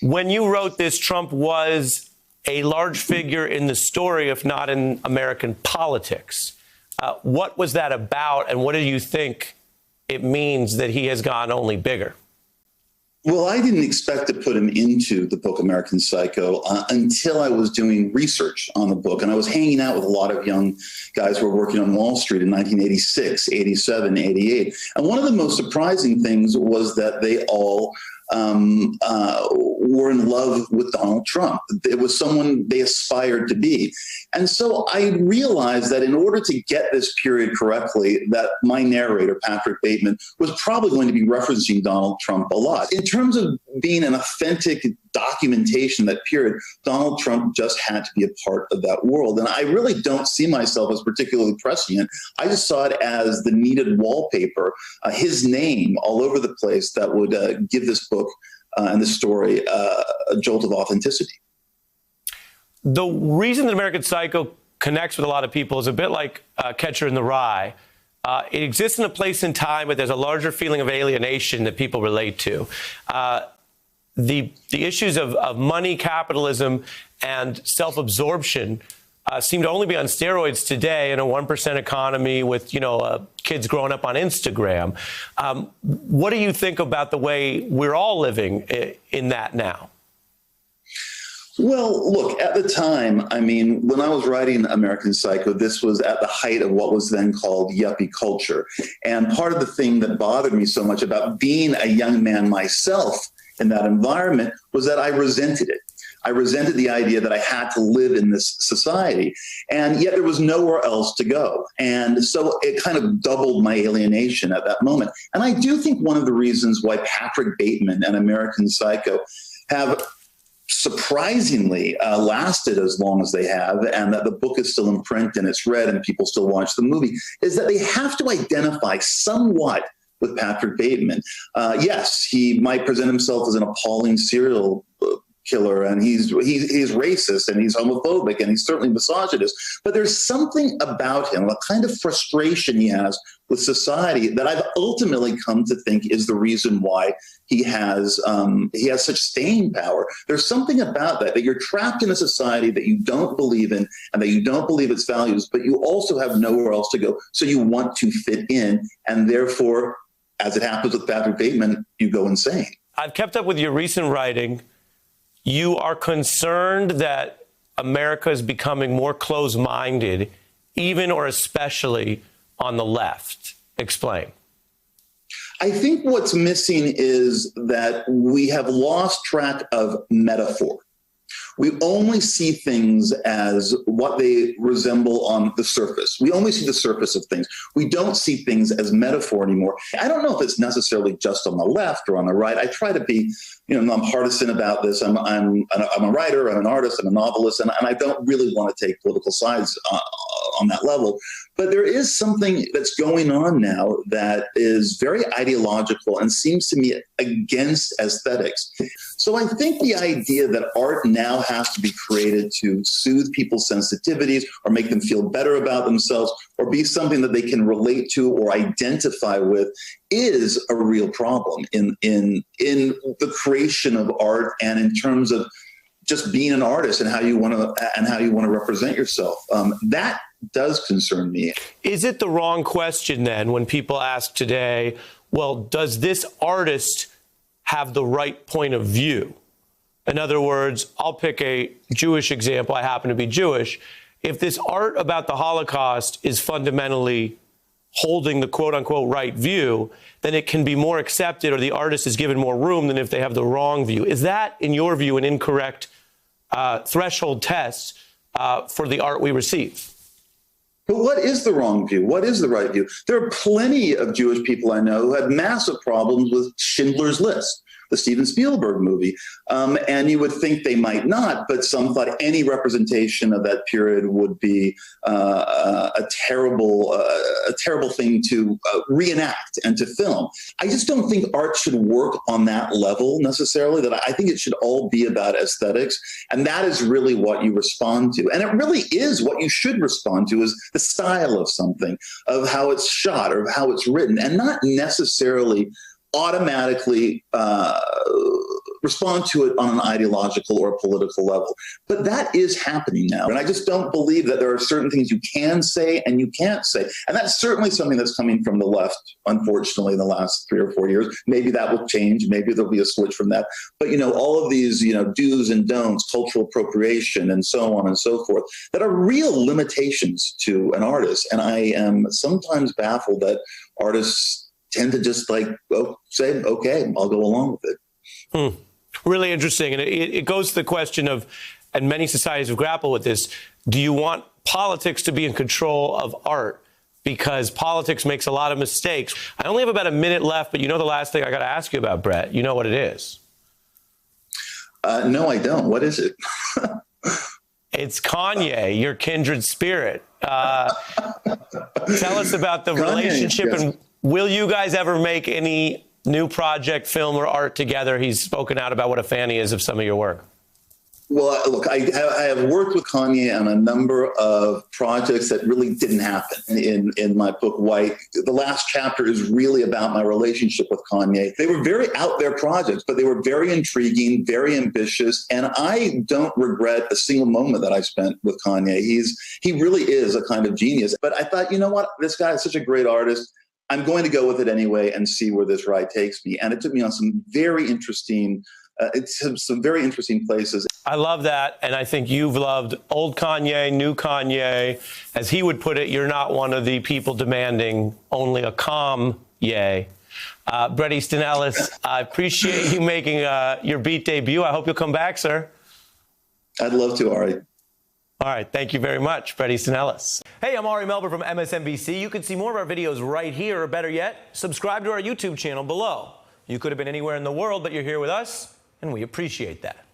When you wrote this, Trump was a large figure in the story, if not in American politics. What was that about, and what do you think it means that he has gotten only bigger? Well, I didn't expect to put him into the book American Psycho until I was doing research on the book. And I was hanging out with a lot of young guys who were working on Wall Street in 1986, 87, 88. And one of the most surprising things was that they all were in love with Donald Trump. It was someone they aspired to be. And so I realized that in order to get this period correctly, that my narrator, Patrick Bateman, was probably going to be referencing Donald Trump a lot. In terms of being an authentic documentation of that period, Donald Trump just had to be a part of that world. And I really don't see myself as particularly prescient. I just saw it as the needed wallpaper, his name all over the place that would give this book and this story a jolt of authenticity. The reason that American Psycho connects with a lot of people is a bit like Catcher in the Rye. It exists in a place and time, but there's a larger feeling of alienation that people relate to. The issues of money, capitalism, and self-absorption seem to only be on steroids today in a 1% economy with, kids growing up on Instagram. What do you think about the way we're all living in that now? Well, look, at the time, when I was writing American Psycho, this was at the height of what was then called yuppie culture. And part of the thing that bothered me so much about being a young man myself in that environment was that I resented it. I resented the idea that I had to live in this society, and yet there was nowhere else to go. And so it kind of doubled my alienation at that moment. And I do think one of the reasons why Patrick Bateman and American Psycho have surprisingly lasted as long as they have, and that the book is still in print and it's read and people still watch the movie, is that they have to identify somewhat with Patrick Bateman. Yes, he might present himself as an appalling serial killer, and he's racist, and he's homophobic, and he's certainly misogynist. But there's something about him, a kind of frustration he has with society, that I've ultimately come to think is the reason why he has such staying power. There's something about that you're trapped in a society that you don't believe in and that you don't believe its values, but you also have nowhere else to go. So you want to fit in, and therefore, as it happens with Patrick Bateman, you go insane. I've kept up with your recent writing. You are concerned that America is becoming more closed-minded, even or especially on the left. Explain. I think what's missing is that we have lost track of metaphor. We only see things as what they resemble on the surface. We only see the surface of things. We don't see things as metaphor anymore. I don't know if it's necessarily just on the left or on the right. I try to be, nonpartisan about this. I'm a writer, I'm an artist, I'm a novelist, and I don't really want to take political sides on that level. But there is something that's going on now that is very ideological and seems to me against aesthetics. So I think the idea that art now has to be created to soothe people's sensitivities or make them feel better about themselves or be something that they can relate to or identify with is a real problem in the creation of art and in terms of just being an artist and how you want to represent yourself. That does concern me. Is it the wrong question then when people ask today, well, does this artist have the right point of view? In other words, I'll pick a Jewish example. I happen to be Jewish. If this art about the Holocaust is fundamentally holding the quote unquote right view, then it can be more accepted or the artist is given more room than if they have the wrong view. Is that, in your view, an incorrect threshold test for the art we receive? But what is the wrong view? What is the right view? There are plenty of Jewish people I know who had massive problems with Schindler's List, the Steven Spielberg movie. And you would think they might not, but some thought any representation of that period would be a terrible thing to reenact and to film. I just don't think art should work on that level necessarily. That I think it should all be about aesthetics. And that is really what you respond to. And it really is what you should respond to, is the style of something, of how it's shot or how it's written, and not necessarily automatically respond to it on an ideological or political level. But that is happening now. And I just don't believe that there are certain things you can say and you can't say. And that's certainly something that's coming from the left, unfortunately, in the last 3 or 4 years. Maybe that will change. Maybe there'll be a switch from that. But, all of these, do's and don'ts, cultural appropriation, and so on and so forth, that are real limitations to an artist. And I am sometimes baffled that artists tend to just say, okay, I'll go along with it. Really interesting. And it goes to the question of, and many societies have grappled with this, do you want politics to be in control of art? Because politics makes a lot of mistakes. I only have about a minute left, but the last thing I got to ask you about, Brett, you know what it is? No, I don't. What is it? It's Kanye, your kindred spirit. Tell us about the relationship, yes. And will you guys ever make any new project, film, or art together? He's spoken out about what a fan he is of some of your work. Well, look, I have worked with Kanye on a number of projects that really didn't happen in my book, White. The last chapter is really about my relationship with Kanye. They were very out there projects, but they were very intriguing, very ambitious. And I don't regret a single moment that I spent with Kanye. He really is a kind of genius. But I thought, you know what? This guy is such a great artist. I'm going to go with it anyway and see where this ride takes me. And it took me on some very interesting places. I love that. And I think you've loved old Kanye, new Kanye. As he would put it, you're not one of the people demanding only a calm yay. Bret Easton Ellis, I appreciate you making your Beat debut. I hope you'll come back, sir. I'd love to, Ari. All right. Thank you very much, Bret Easton Ellis. Hey, I'm Ari Melber from MSNBC. You can see more of our videos right here, or better yet, subscribe to our YouTube channel below. You could have been anywhere in the world, but you're here with us, and we appreciate that.